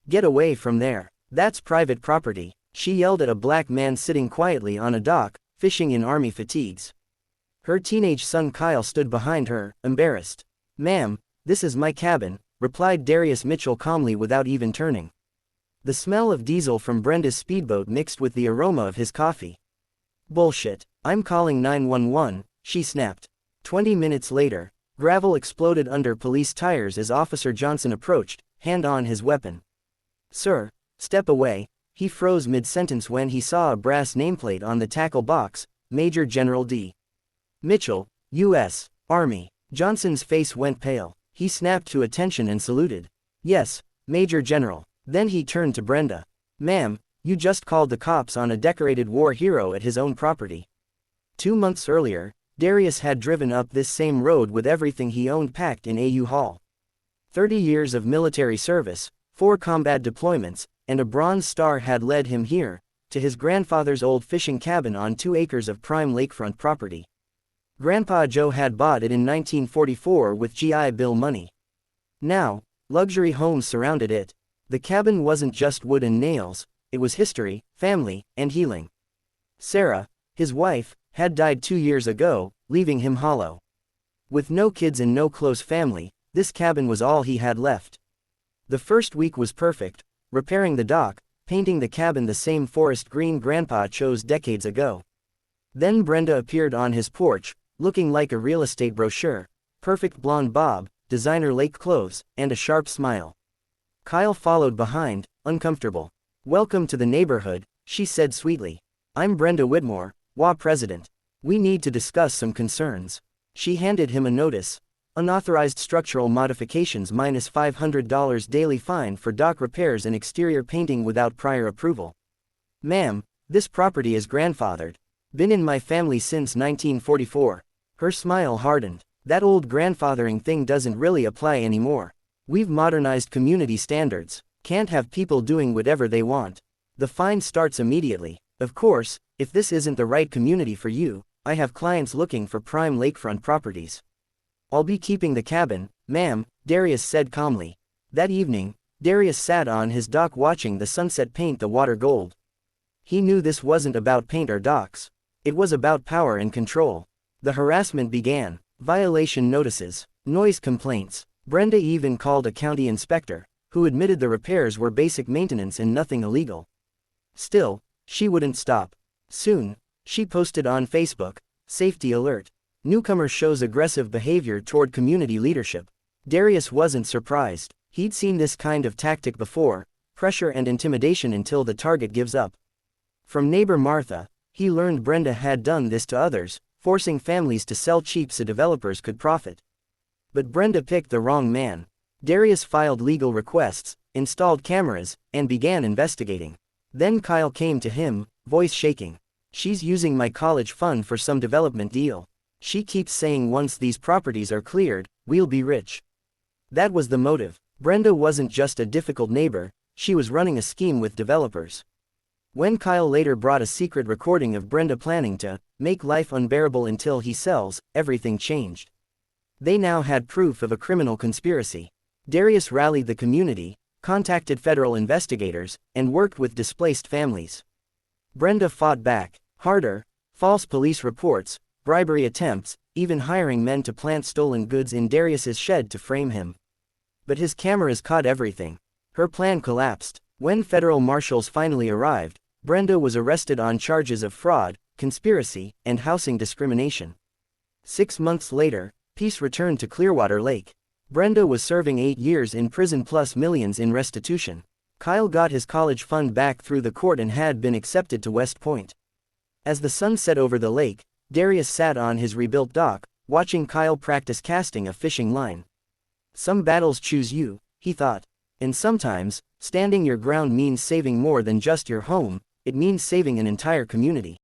"Get away from there. That's private property," she yelled at a black man sitting quietly on a dock, fishing in army fatigues. Her teenage son Kyle stood behind her, embarrassed. "Ma'am, this is my cabin," replied Darius Mitchell calmly without even turning. The smell of diesel from Brenda's speedboat mixed with the aroma of his coffee. "Bullshit. I'm calling 911, she snapped. 20 minutes later, gravel exploded under police tires as Officer Johnson approached, hand on his weapon. "Sir, step away." He froze mid-sentence when he saw a brass nameplate on the tackle box, Major General D. Mitchell, U.S. Army. Johnson's face went pale. He snapped to attention and saluted. "Yes, Major General." Then he turned to Brenda. "Ma'am, you just called the cops on a decorated war hero at his own property." 2 months earlier, Darius had driven up this same road with everything he owned packed in a U-Haul. 30 years of military service, 4 combat deployments, and a Bronze Star had led him here, to his grandfather's old fishing cabin on 2 acres of prime lakefront property. Grandpa Joe had bought it in 1944 with GI Bill money. Now, luxury homes surrounded it. The cabin wasn't just wood and nails, it was history, family, and healing. Sarah, his wife, had died 2 years ago, leaving him hollow. With no kids and no close family, this cabin was all he had left. The first week was perfect, repairing the dock, painting the cabin the same forest green Grandpa chose decades ago. Then Brenda appeared on his porch, looking like a real estate brochure, perfect blonde bob, designer lake clothes, and a sharp smile. Kyle followed behind, uncomfortable. "Welcome to the neighborhood," she said sweetly. "I'm Brenda Whitmore, WA President. We need to discuss some concerns." She handed him a notice. "Unauthorized structural modifications minus $500 daily fine for dock repairs and exterior painting without prior approval." "Ma'am, this property is grandfathered. Been in my family since 1944. Her smile hardened. "That old grandfathering thing doesn't really apply anymore. We've modernized community standards. Can't have people doing whatever they want. The fine starts immediately. Of course, if this isn't the right community for you, I have clients looking for prime lakefront properties." "I'll be keeping the cabin, ma'am," Darius said calmly. That evening, Darius sat on his dock watching the sunset paint the water gold. He knew this wasn't about paint or docks. It was about power and control. The harassment began. Violation notices, noise complaints. Brenda even called a county inspector, who admitted the repairs were basic maintenance and nothing illegal. Still, she wouldn't stop. Soon, she posted on Facebook, "Safety alert. Newcomer shows aggressive behavior toward community leadership." Darius wasn't surprised. He'd seen this kind of tactic before, pressure and intimidation until the target gives up. From neighbor Martha, he learned Brenda had done this to others, forcing families to sell cheap so developers could profit. But Brenda picked the wrong man. Darius filed legal requests, installed cameras, and began investigating. Then Kyle came to him, voice shaking. "She's using my college fund for some development deal. She keeps saying once these properties are cleared, we'll be rich." That was the motive. Brenda wasn't just a difficult neighbor, she was running a scheme with developers. When Kyle later brought a secret recording of Brenda planning to make life unbearable until he sells, everything changed. They now had proof of a criminal conspiracy. Darius rallied the community, contacted federal investigators, and worked with displaced families. Brenda fought back, harder, false police reports, bribery attempts, even hiring men to plant stolen goods in Darius's shed to frame him. But his cameras caught everything. Her plan collapsed. When federal marshals finally arrived, Brenda was arrested on charges of fraud, conspiracy, and housing discrimination. 6 months later, peace returned to Clearwater Lake. Brenda was serving 8 years in prison plus millions in restitution. Kyle got his college fund back through the court and had been accepted to West Point. As the sun set over the lake, Darius sat on his rebuilt dock, watching Kyle practice casting a fishing line. Some battles choose you, he thought. And sometimes, standing your ground means saving more than just your home, it means saving an entire community.